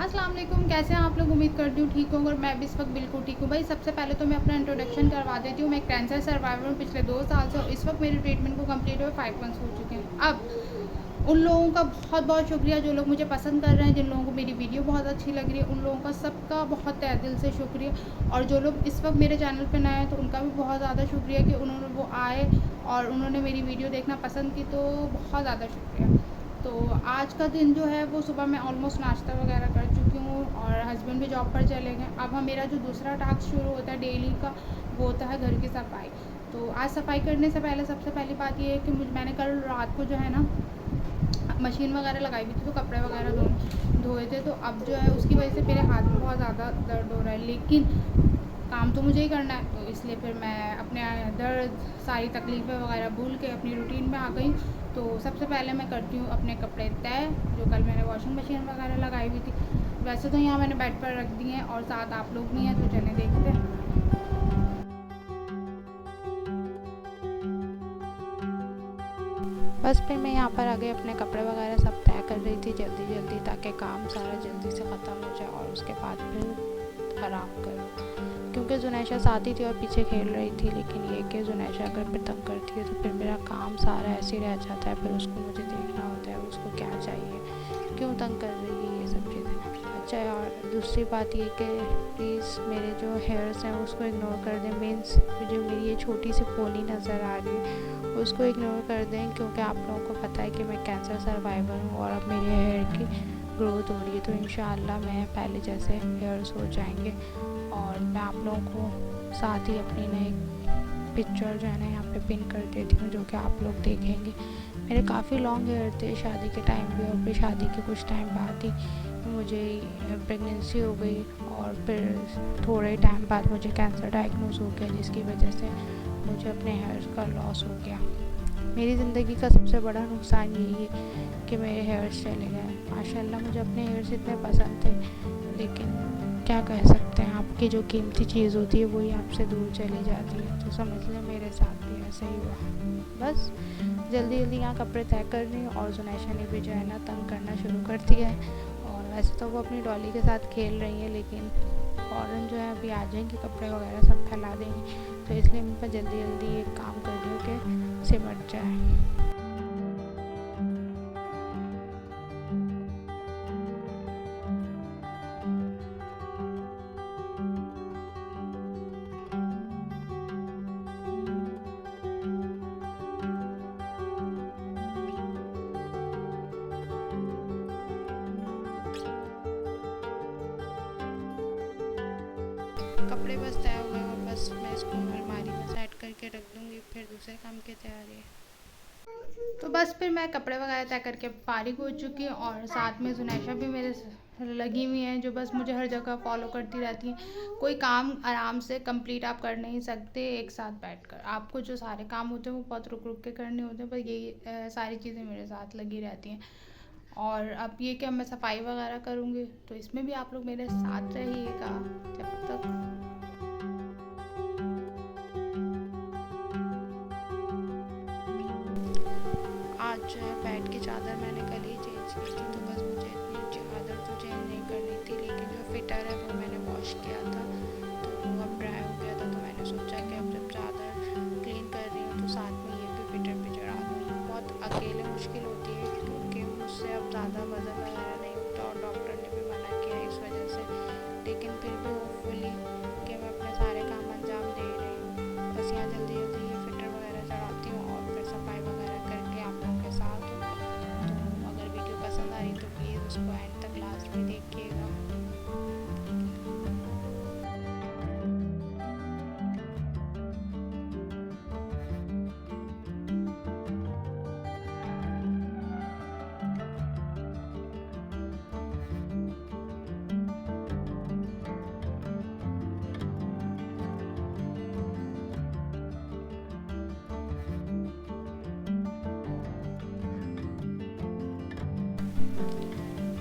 अस्सलाम वालेकुम, कैसे हैं आप लोग। उम्मीद करती हूँ ठीक होंगे और मैं भी इस वक्त बिल्कुल ठीक हूँ। भाई सबसे पहले तो मैं अपना इंट्रोडक्शन करवा देती हूँ। मैं एक कैंसर सर्वाइवर हूँ पिछले 2 साल से और इस वक्त मेरी ट्रीटमेंट को कंप्लीट हुए 5 मंथ्स हो चुके हैं। अब उन लोगों का बहुत बहुत शुक्रिया जो लोग मुझे पसंद कर रहे हैं, जिन लोगों को मेरी वीडियो बहुत अच्छी लग रही है, उन लोगों का सबका बहुत तहे दिल से शुक्रिया। और जो लोग इस वक्त मेरे चैनल पर नए हैं तो उनका भी बहुत ज़्यादा शुक्रिया कि उन्होंने वो आए और उन्होंने मेरी वीडियो देखना पसंद की, तो बहुत ज़्यादा शुक्रिया। तो आज का दिन जो है वो सुबह मैं ऑलमोस्ट नाश्ता वगैरह कर चुकी हूँ और हस्बैंड भी जॉब पर चले गए। अब मेरा जो दूसरा टास्क शुरू होता है डेली का, वो होता है घर की सफाई। तो आज सफाई करने से पहले सबसे पहली बात ये है कि मैंने कल रात को जो है ना मशीन वगैरह लगाई हुई थी, तो कपड़े वगैरह धोए थे। तो अब जो है उसकी वजह से मेरे हाथ में बहुत ज़्यादा दर्द हो रहा है, लेकिन काम तो मुझे ही करना है, तो इसलिए फिर मैं अपने दर्द सारी तकलीफ़ें वगैरह भूल के अपनी रूटीन में आ गई। तो सबसे पहले मैं करती हूँ अपने कपड़े तय, जो कल मैंने वॉशिंग मशीन वगैरह लगाई हुई थी। वैसे तो यहाँ मैंने बेड पर रख दी हैं और साथ आप लोग भी हैं, तो चलें देखते हैं। बस फिर मैं यहाँ पर आ गई, अपने कपड़े वगैरह सब तय कर रही थी जल्दी जल्दी, ताकि काम सारा जल्दी से ख़त्म हो जाए और उसके बाद फिर आराम करूँ। क्योंकि जुनैशा साथ ही थी और पीछे खेल रही थी, लेकिन ये कि जुनैशा अगर फिर तंग करती है तो फिर मेरा काम सारा ऐसे ही रह जाता है। फिर उसको मुझे देखना होता है उसको क्या चाहिए, क्यों तंग कर रही है, ये सब चीज़ें। अच्छा, और दूसरी बात ये कि प्लीज़ मेरे जो हेयर्स हैं उसको इग्नोर कर दें। मीन्स जो मेरी ये छोटी सी पोनी नज़र आ रही है उसको इग्नोर कर दें, क्योंकि आप लोगों को पता है कि मैं कैंसर सर्वाइवर हूँ और अब मेरे हेयर की ग्रोथ हो रही है। तो इंशाल्लाह मैं पहले जैसे हेयर्स हो जाएंगे। और मैं आप लोगों को साथ ही अपनी नई पिक्चर जो है ना यहाँ पे पिन कर देती हूँ, जो कि आप लोग देखेंगे। मेरे काफ़ी लॉन्ग हेयर थे शादी के टाइम पे, और फिर शादी के कुछ टाइम बाद ही मुझे प्रेगनेंसी हो गई और फिर थोड़े टाइम बाद मुझे कैंसर डायग्नोज हो गया, जिसकी वजह से मुझे अपने हेयर्स का लॉस हो गया। मेरी ज़िंदगी का सबसे बड़ा नुकसान यही है कि मेरे हेयर्स चले गए। माशाल्लाह मुझे अपने हेयर्स इतने पसंद थे, लेकिन क्या कह सकते हैं, आपकी जो कीमती चीज़ होती है वही आपसे दूर चली जाती है। तो समझ लें मेरे साथ भी ऐसा ही हुआ। बस जल्दी जल्दी यहाँ कपड़े तय कर रही हूँ और जुनैशा ने भी जो है ना तंग करना शुरू कर दिया है। और वैसे तो वो अपनी डॉली के साथ खेल रही है, लेकिन फ़ौरन जो है अभी आ जाएंगे, कपड़े वगैरह सब फैला देंगे। तो इसलिए मैं जल्दी जल्दी एक काम कर रही हूँ कि सिमट जाए। कपड़े बस तय हो गए और बस मैं इसको अलमारी में सेट करके रख दूँगी, फिर दूसरे काम की तैयारी है। तो बस फिर मैं कपड़े वगैरह तय करके फारिग हो चुकी हूँ और साथ में जुनैशा भी मेरे लगी हुई हैं, जो बस मुझे हर जगह फॉलो करती रहती हैं। कोई काम आराम से कंप्लीट आप कर नहीं सकते एक साथ बैठकर, आपको जो सारे काम होते हैं वो बहुत रुक रुक के करने होते हैं, पर यही सारी चीज़ें मेरे साथ लगी रहती हैं। और अब ये कि मैं सफाई वगैरह करूँगी, तो इसमें भी आप लोग मेरे साथ रहिएगा जब तक। आज जो है बेड की चादर मैंने कल ही चेंज की थी, तो बस मुझे इतनी चादर तो चेंज नहीं करनी थी, लेकिन जो फिटर है वो मैंने वॉश किया था, तो वो अब ड्राई हो गया था। तो मैंने सोचा कि अब जब चादर क्लीन कर रही हूँ तो साथ में ये भी फिटर पे चढ़ा दूँ। बहुत अकेले मुश्किल होती है, क्योंकि मुझसे अब ज़्यादा वज़न वगैरह नहीं होता और डॉक्टर ने भी मना किया है इस वजह से। लेकिन फिर भी होपफुली कि मैं अपने सारे काम अंजाम दे रही हूँ। बस यहाँ जल्दी जल्दी ये फिटर वगैरह चढ़ाती हूँ और फिर सफाई वगैरह करके आप लोगों के साथ हूँ। तो अगर वीडियो पसंद आ रही तो प्लीज़ उसको एंड तक लास्ट में देखिएगा।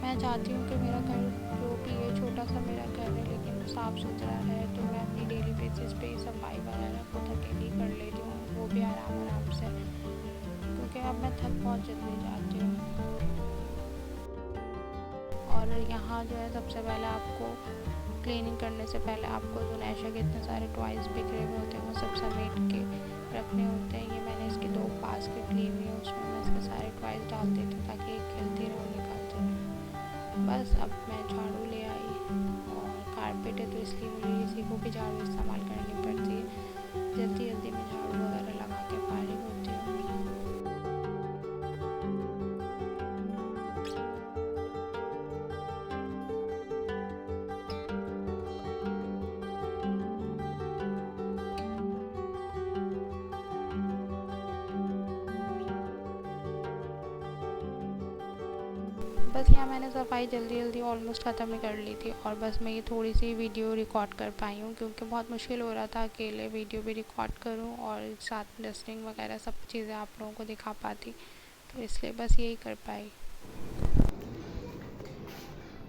मैं चाहती हूँ कि मेरा घर जो भी है, छोटा सा मेरा घर है लेकिन साफ़ सुथरा है, तो मैं अपनी डेली बेसिस पे सफाई वगैरह खुद अकेली कर लेती हूँ, वो भी आराम आराम से, क्योंकि अब मैं थक बहुत जल्दी जाती हूँ। और यहाँ जो है सबसे पहले आपको क्लीनिंग करने से पहले आपको जुनैशा के इतने सारे टॉयज़ बिखरे हुए होते हैं वो सब समेट के रखने होते हैं। ये मैंने इसकी 2 बास्केट ली हुई है, उसमें मैं इसके सारे टॉयज़ डाल देती हूँ ताकि ये खेलती रहे और निकालती रहे। बस अब मैं झाड़ू ले आई और कारपेट है तो इसलिए मुझे किसी को भी झाड़ू इस्तेमाल करनी पड़ती है। जल्दी जल्दी मैं झाड़ू वगैरह लगा के फारिग होती हूँ। बस यहाँ मैंने सफाई जल्दी जल्दी ऑलमोस्ट ख़त्म ही कर ली थी और बस मैं ये थोड़ी सी वीडियो रिकॉर्ड कर पाई हूँ क्योंकि बहुत मुश्किल हो रहा था अकेले वीडियो भी रिकॉर्ड करूँ और साथ में डस्टिंग वगैरह सब चीज़ें आप लोगों को दिखा पाती, तो इसलिए बस यही कर पाई।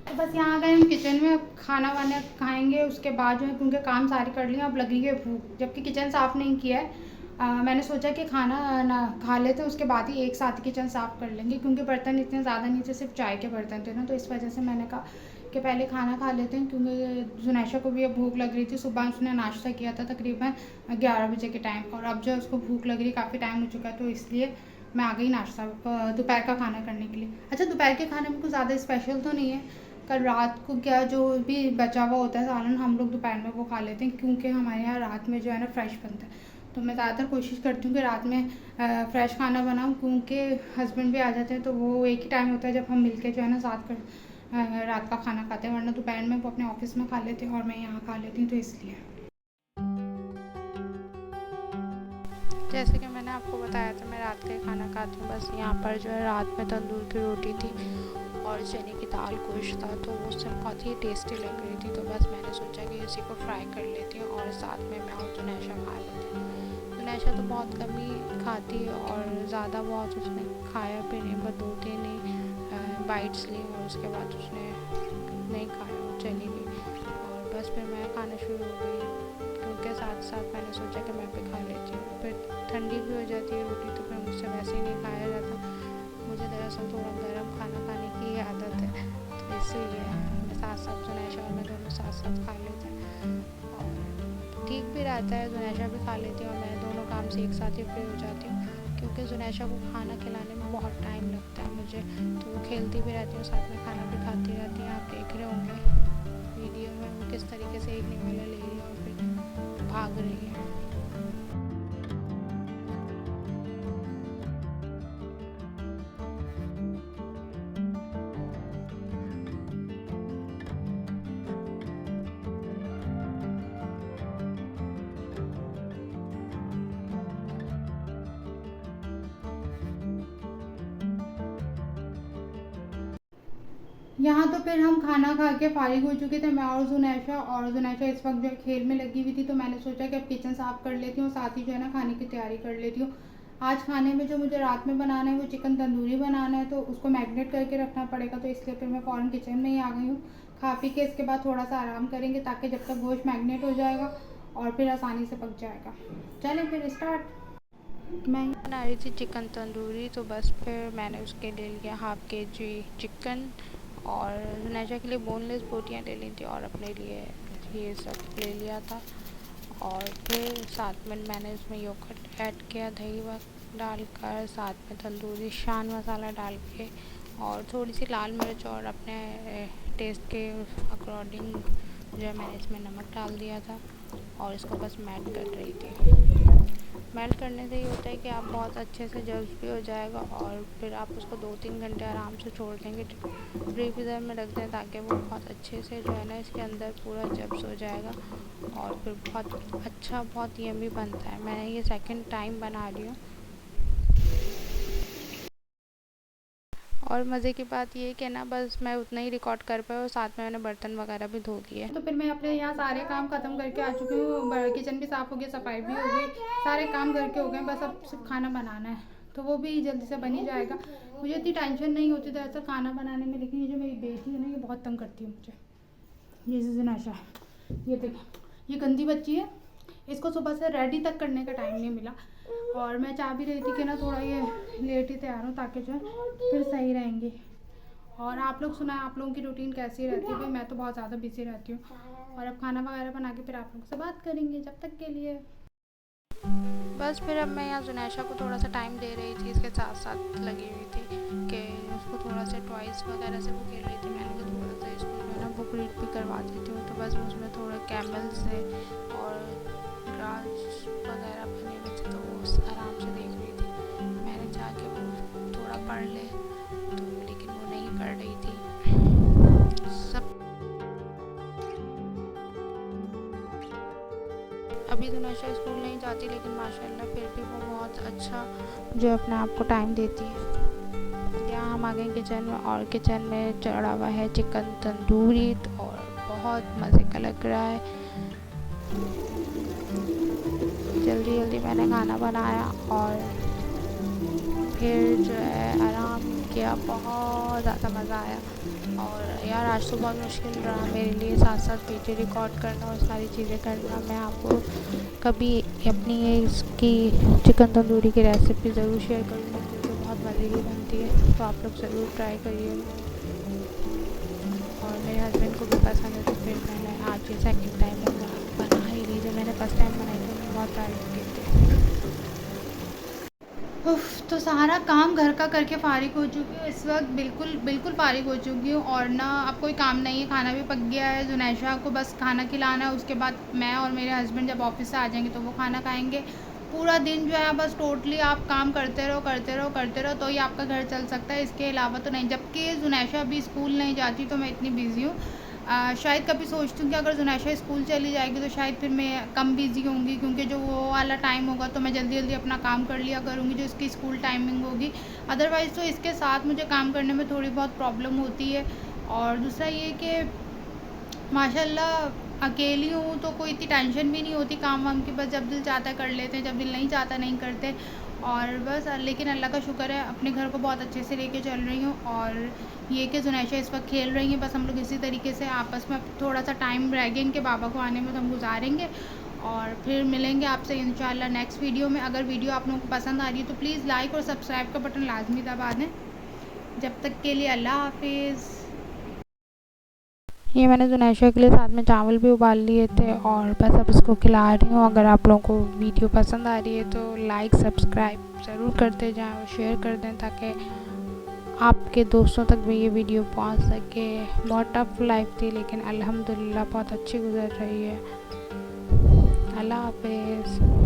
तो बस यहाँ आ गए हम किचन में, अब खाना वाना खाएंगे उसके बाद जो है, क्योंकि काम सारी कर लिया, अब लगी है भूख, जबकि किचन साफ़ नहीं किया है। मैंने सोचा कि खाना ना खा लेते हैं उसके बाद ही एक साथ किचन साफ़ कर लेंगे, क्योंकि बर्तन इतने ज़्यादा नहीं थे, सिर्फ चाय के बर्तन थे ना, तो इस वजह से मैंने कहा कि पहले खाना खा लेते हैं, क्योंकि जुनैशा को भी अब भूख लग रही थी। सुबह उसने नाश्ता किया था तकरीबन 11 बजे के टाइम, और अब जो उसको भूख लग रही, काफ़ी टाइम हो चुका है, तो इसलिए मैं आ गई नाश्ता दोपहर का खाना करने के लिए। अच्छा, दोपहर के खाने में कुछ ज़्यादा स्पेशल तो नहीं है, कल रात को क्या जो भी बचा हुआ होता है सालन, हम लोग दोपहर में वो खा लेते हैं, क्योंकि हमारे यहाँ रात में जो है ना फ्रेश बनता है। तो मैं ज़्यादातर कोशिश करती हूँ कि रात में फ़्रेश खाना बनाऊँ, क्योंकि हस्बैंड भी आ जाते हैं, तो वो एक ही टाइम होता है जब हम मिलके जो है ना साथ कर रात का खाना खाते हैं, वरना दोपहर में वो अपने ऑफिस में खा लेते हैं और मैं यहाँ खा लेती हूँ, तो इसलिए। जैसे कि मैंने आपको बताया था मैं रात का ही खाना खाती हूँ। बस यहाँ पर जो है रात में तंदूर की रोटी थी और चने की दाल गोश्त था, तो वो सब बहुत ही टेस्टी लग रही थी, तो बस मैंने सोचा कि इसी को फ्राई कर लेती हूँ और साथ में मैं और जुनैशा खा लेती हूँ। जुनैशा तो बहुत कम ही खाती है और ज़्यादा बहुत उसने खाया भी नहीं, बस 2-3 ही बाइट्स ली और उसके बाद उसने नहीं खाया और चली गई। और बस फिर मैं खाना शुरू हो गई, क्योंकि साथ साथ मैंने सोचा कि मैं भी खा लेती हूँ, फिर ठंडी भी हो जाती है रोटी, तो फिर मुझसे वैसे ही नहीं खाया जाता। मुझे दरअसल थोड़ा गर्म खाना खाने की आदत है, तो इसीलिए मैं साथ साथ जुनैशा और मैं दोनों साथ साथ खा लेते हैं और ठीक भी रहता है। जुनैशा भी खा लेती हूँ और मैं दोनों काम से एक साथ ही फ्री हो जाती हूँ, क्योंकि जुनैशा को खाना खिलाने में बहुत टाइम लगता है मुझे, तो वो खेलती भी रहती है साथ में खाना भी खाती रहती है। आप देख रहे होंगे वीडियो में वो किस तरीके से एक निवाला ले रही है और फिर भाग रही है। यहाँ तो फिर हम खाना खा के फारिग हो चुके थे, मैं और जुनैशा इस वक्त जो है खेल में लगी हुई थी, तो मैंने सोचा कि अब किचन साफ़ कर लेती हूँ, साथ ही जो है ना खाने की तैयारी कर लेती हूँ। आज खाने में जो मुझे रात में बनाना है वो चिकन तंदूरी बनाना है, तो उसको मैरिनेट करके रखना पड़ेगा, तो इसलिए फिर मैं फ़ौरन किचन में ही आ गई हूँ। खा पी के इसके बाद थोड़ा सा आराम करेंगे, ताकि जब तक गोश्त मैरिनेट हो जाएगा और फिर आसानी से पक जाएगा। चलें फिर स्टार्ट। मैं बना रही थी चिकन तंदूरी, तो बस फिर मैंने उसके ले लिया हाफ़ KG चिकन और जुनैशा के लिए बोनलेस बोटियाँ ले ली थी और अपने लिए ये सब ले लिया था। और फिर साथ में मैंने उसमें योगर्ट ऐड किया, दही वक्त डालकर, साथ में तंदूरी शान मसाला डाल के और थोड़ी सी लाल मिर्च और अपने टेस्ट के अकॉर्डिंग जो है मैंने इसमें नमक डाल दिया था और इसको बस मेल्ट कर रही थी। मेल्ट करने से ये होता है कि आप बहुत अच्छे से जल्द भी हो जाएगा और फिर आप उसको 2-3 घंटे आराम से छोड़ देंगे, फ्रीज़र में रख दें, ताकि वो बहुत अच्छे से जो है ना इसके अंदर पूरा जब्स हो जाएगा और फिर बहुत अच्छा बहुत यम्मी बनता है। मैंने ये सेकंड टाइम बना रही हूँ और मज़े की बात ये कि ना बस मैं उतना ही रिकॉर्ड कर पाई और साथ में मैंने बर्तन वगैरह भी धो दिए। तो फिर मैं अपने यहाँ सारे काम ख़त्म करके आ चुकी हूँ, किचन भी साफ़ हो गया, सफाई भी हो गई, सारे काम करके हो गए, बस अब सिर्फ खाना बनाना है, तो वो भी जल्दी से बन ही जाएगा। मुझे इतनी टेंशन नहीं होती दरअसल खाना बनाने में, लेकिन ये जो मेरी बेटी है ना ये बहुत तंग करती है मुझे। ये जुनैशा, ये देखो ये गंदी बच्ची है, इसको सुबह से रेडी तक करने का टाइम नहीं मिला और मैं चाह भी रही थी कि ना थोड़ा ये लेट ही तैयार हूँ, ताकि जो है फिर सही रहेंगी। और आप लोग सुना, आप लोगों की रूटीन कैसी रहती है? भाई मैं तो बहुत ज़्यादा बिजी रहती हूँ। और अब खाना वगैरह बना के फिर आप लोग से बात करेंगे। जब तक के लिए बस फिर अब मैं यहाँ जुनैशा को थोड़ा सा टाइम दे रही थी, इसके साथ साथ लगी हुई थी कि उसको थोड़ा सा टॉयज़ वगैरह से वो खेल रही थी। मैंने कहा थोड़ा सा स्कूल में ना बुक रीड भी करवा देती हूँ, तो बस उसमें थोड़े कैमल्स से और ग्रास वगैरह बने हुए थे, तो वो आराम से देख रही थी। मैंने जाके वो थोड़ा पढ़ ले तो, लेकिन वो नहीं पढ़ रही थी। सब अभी तो नशा स्कूल नहीं जाती, लेकिन माशाल्लाह फिर भी वो बहुत अच्छा जो अपने आप को टाइम देती है। यहाँ हम आ गए किचन में, और किचन में चढ़ा हुआ है चिकन तंदूरी, और बहुत मज़े का लग रहा है। जल्दी जल्दी मैंने खाना बनाया और फिर जो है आराम किया। बहुत ज़्यादा मज़ा आया। और यार आज तो बहुत मुश्किल रहा मेरे लिए साथ साथ वीडियो रिकॉर्ड करना और सारी चीज़ें करना। मैं आपको कभी अपनी इसकी चिकन तंदूरी की रेसिपी ज़रूर शेयर करूँगी, क्योंकि बहुत मज़े की बनती है, तो आप लोग ज़रूर ट्राई करिएगा। और मेरे हस्बैंड को भी पसंद है, तो फिर मैंने आज ये सेकंड टाइम बना ही ली। जब मैंने फर्स्ट टाइम बनाई थी मैंने बहुत तारीफ की थी। उफ, तो सारा काम घर का करके फ़ारिग हो चुकी हूँ इस वक्त। बिल्कुल बिल्कुल फ़ारिग हो चुकी हूँ। और ना अब कोई काम नहीं है, खाना भी पक गया है। जुनैशा को बस खाना खिलाना है, उसके बाद मैं और मेरे हस्बैंड जब ऑफिस से आ जाएंगे तो वो खाना खाएंगे। पूरा दिन जो है बस टोटली आप काम करते रहो करते रहो करते रहो, तो ही आपका घर चल सकता है, इसके अलावा तो नहीं। जबकि जुनैशा अभी स्कूल नहीं जाती तो मैं इतनी बिज़ी हूँ। शायद कभी सोचती हूँ कि अगर जुनैशा स्कूल चली जाएगी तो शायद फिर मैं कम बिज़ी होंगी, क्योंकि जो वो वाला टाइम होगा तो मैं जल्दी जल्दी अपना काम कर लिया करूँगी जो इसकी स्कूल टाइमिंग होगी। अदरवाइज़ तो इसके साथ मुझे काम करने में थोड़ी बहुत प्रॉब्लम होती है। और दूसरा ये कि माशाल्लाह अकेली हूँ तो कोई इतनी टेंशन भी नहीं होती काम वाम की। बस जब दिल चाहता है कर लेते हैं, जब दिल नहीं चाहता नहीं करते। और बस लेकिन अल्लाह का शुक्र है अपने घर को बहुत अच्छे से लेके चल रही हूँ। और ये कि जुनैशा इस वक्त खेल रही हैं, बस हम लोग इसी तरीके से आपस में थोड़ा सा टाइम रह गया इनके बाबा को आने में तो हम गुजारेंगे। और फिर मिलेंगे आपसे इंशाल्लाह नेक्स्ट वीडियो में। अगर वीडियो आप लोगों को पसंद आ रही है तो प्लीज़ लाइक और सब्सक्राइब का बटन लाजमी दबा दें। जब तक के लिए अल्लाह हाफिज़। ये मैंने जुनैशा के लिए साथ में चावल भी उबाल लिए थे, और बस अब इसको खिला रही हूँ। अगर आप लोगों को वीडियो पसंद आ रही है तो लाइक सब्सक्राइब ज़रूर करते जाएं और शेयर कर दें, ताकि आपके दोस्तों तक भी ये वीडियो पहुंच सके। बहुत टफ लाइफ थी, लेकिन अल्हम्दुलिल्लाह बहुत अच्छी गुजर रही है। अल्लाह हाफिज़।